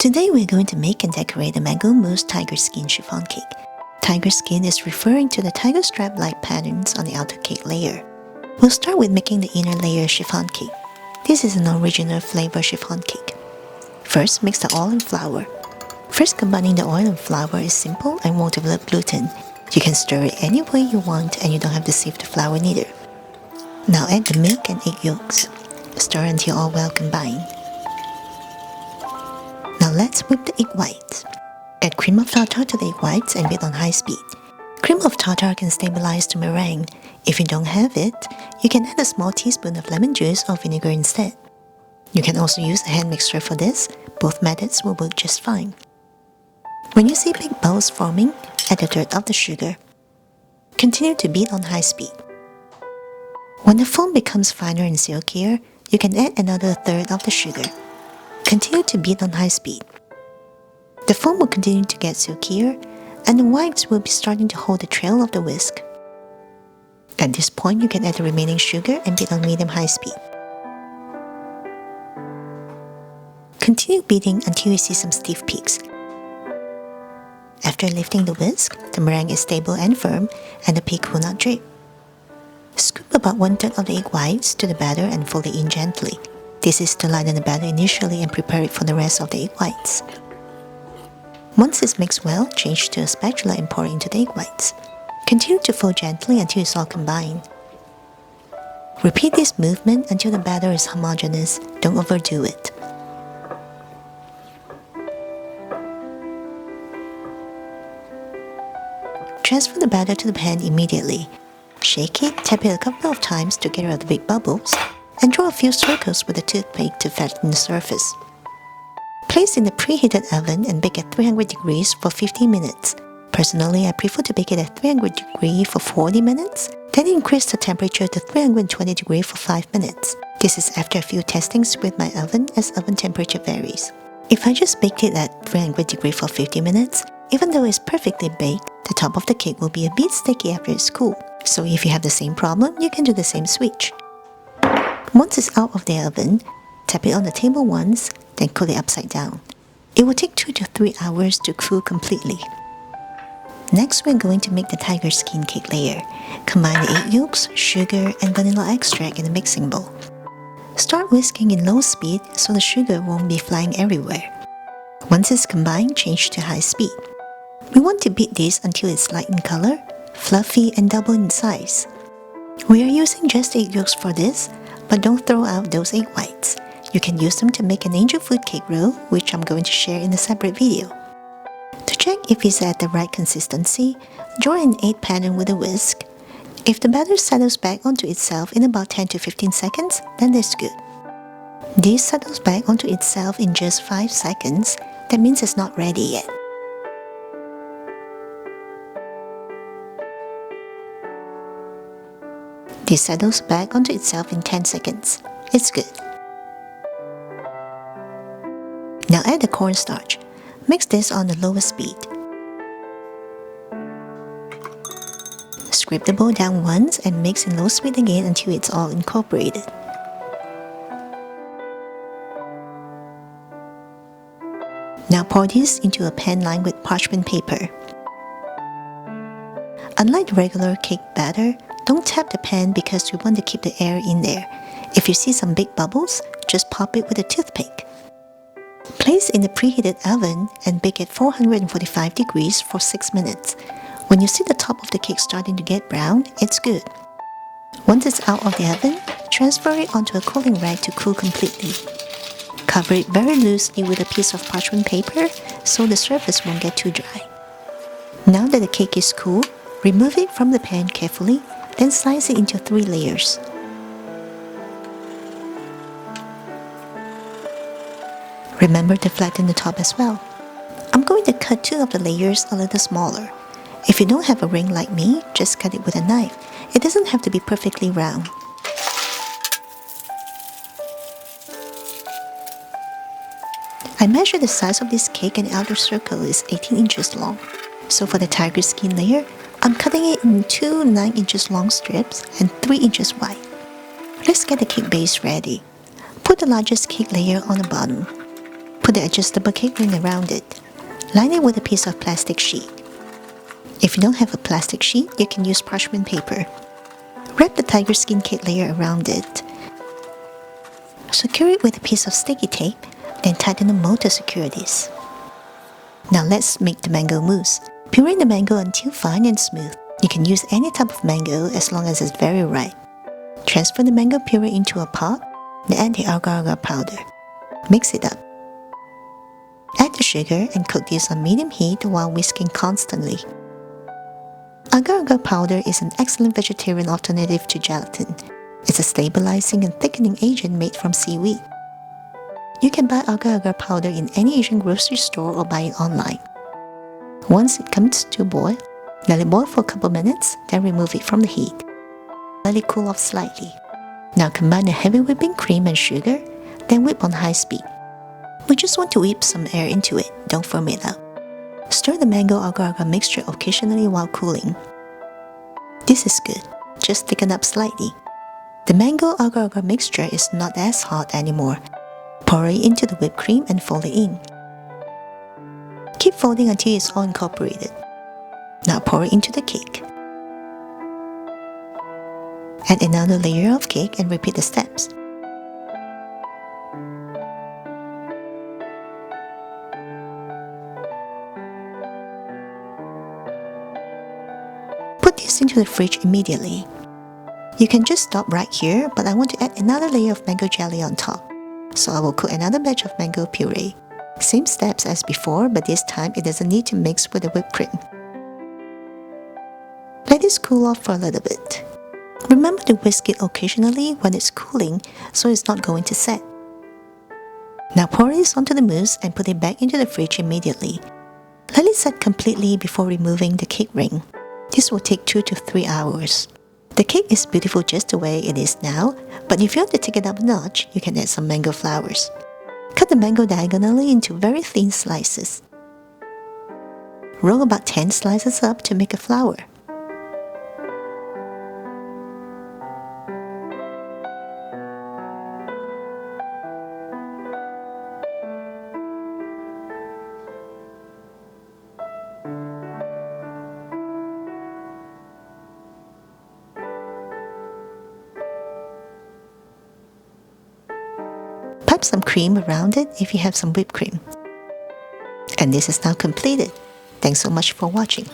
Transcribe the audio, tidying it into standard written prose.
Today we're going to make and decorate the mango mousse tiger skin chiffon cake. Tiger skin is referring to the tiger stripe-like patterns on the outer cake layer. We'll start with making the inner layer chiffon cake. This is an original flavor chiffon cake. First, mix the oil and flour. First, combining the oil and flour is simple and won't develop gluten. You can stir it any way you want and you don't have to sieve the flour neither. Now add the milk and egg yolks. Stir until all well combined. Now let's whip the egg whites. Add cream of tartar to the egg whites and beat on high speed. Cream of tartar can stabilize the meringue. If you don't have it, you can add a small teaspoon of lemon juice or vinegar instead. You can also use a hand mixer for this. Both methods will work just fine. When you see big bubbles forming, add a third of the sugar. Continue to beat on high speed. When the foam becomes finer and silkier, you can add another third of the sugar. Continue to beat on high speed. The foam will continue to get silkier, and the whites will be starting to hold the trail of the whisk. At this point, you can add the remaining sugar and beat on medium-high speed. Continue beating until you see some stiff peaks. After lifting the whisk, the meringue is stable and firm, and the peak will not drip. Scoop about 1/3 of the egg whites to the batter and fold it in gently. This is to lighten the batter initially and prepare it for the rest of the egg whites. Once it's mixed well, change to a spatula and pour it into the egg whites. Continue to fold gently until it's all combined. Repeat this movement until the batter is homogeneous. Don't overdo it. Transfer the batter to the pan immediately. Shake it, tap it a couple of times to get rid of the big bubbles, and draw a few circles with a toothpick to flatten the surface. Place in the preheated oven and bake at 300 degrees for 50 minutes. Personally, I prefer to bake it at 300 degrees for 40 minutes, then increase the temperature to 320 degrees for 5 minutes. This is after a few testings with my oven, as oven temperature varies. If I just baked it at 300 degrees for 50 minutes, even though it's perfectly baked, the top of the cake will be a bit sticky after it's cooled. So if you have the same problem, you can do the same switch. Once it's out of the oven, tap it on the table once, then cool it upside down. It will take 2 to 3 hours to cool completely. Next, we're going to make the tiger skin cake layer. Combine the egg yolks, sugar, and vanilla extract in a mixing bowl. Start whisking in low speed so the sugar won't be flying everywhere. Once it's combined, change to high speed. We want to beat this until it's light in color, fluffy, and double in size. We are using just egg yolks for this, but don't throw out those egg whites. You can use them to make an angel food cake roll, which I'm going to share in a separate video. To check if it's at the right consistency, draw an 8 pattern with a whisk. If the batter settles back onto itself in about 10 to 15 seconds, then that's good. This settles back onto itself in just 5 seconds, that means it's not ready yet. This settles back onto itself in 10 seconds. It's good. Now add the cornstarch. Mix this on the lowest speed. Scrape the bowl down once and mix in low speed again until it's all incorporated. Now pour this into a pan lined with parchment paper. Unlike regular cake batter, don't tap the pan because you want to keep the air in there. If you see some big bubbles, just pop it with a toothpick. Place in the preheated oven and bake at 445 degrees for 6 minutes. When you see the top of the cake starting to get brown, it's good. Once it's out of the oven, transfer it onto a cooling rag to cool completely. Cover it very loosely with a piece of parchment paper so the surface won't get too dry. Now that the cake is cool, remove it from the pan carefully, then slice it into 3 layers. Remember to flatten the top as well. I'm going to cut 2 of the layers a little smaller. If you don't have a ring like me, just cut it with a knife. It doesn't have to be perfectly round. I measured the size of this cake and the outer circle is 18 inches long. So for the tiger skin layer, I'm cutting it in 2 9 inches long strips and 3 inches wide. Let's get the cake base ready. Put the largest cake layer on the bottom. Put the adjustable cake ring around it. Line it with a piece of plastic sheet. If you don't have a plastic sheet, you can use parchment paper. Wrap the tiger skin cake layer around it. Secure it with a piece of sticky tape, then tighten the mold to secure this. Now let's make the mango mousse. Puree the mango until fine and smooth. You can use any type of mango as long as it's very ripe. Transfer the mango puree into a pot, then add the agar-agar powder. Mix it up. Add the sugar and cook this on medium heat while whisking constantly. Agar-agar powder is an excellent vegetarian alternative to gelatin. It's a stabilizing and thickening agent made from seaweed. You can buy agar-agar powder in any Asian grocery store or buy it online. Once it comes to a boil, let it boil for a couple minutes, then remove it from the heat. Let it cool off slightly. Now combine the heavy whipping cream and sugar, then whip on high speed. We just want to whip some air into it, don't foam it out. Stir the mango agar-agar mixture occasionally while cooling. This is good, just thicken up slightly. The mango agar-agar mixture is not as hot anymore. Pour it into the whipped cream and fold it in. Keep folding until it's all incorporated. Now pour it into the cake. Add another layer of cake and repeat the steps. Put this into the fridge immediately. You can just stop right here, but I want to add another layer of mango jelly on top. So I will cook another batch of mango puree. Same steps as before, but this time it doesn't need to mix with the whipped cream. Let this cool off for a little bit. Remember to whisk it occasionally when it's cooling so it's not going to set. Now pour this onto the mousse and put it back into the fridge immediately. Let it set completely before removing the cake ring. This will take 2 to 3 hours. The cake is beautiful just the way it is now, but if you want to take it up a notch, you can add some mango flowers. Cut the mango diagonally into very thin slices. Roll about 10 slices up to make a flower. Pipe some cream around it if you have some whipped cream. And this is now completed. Thanks so much for watching.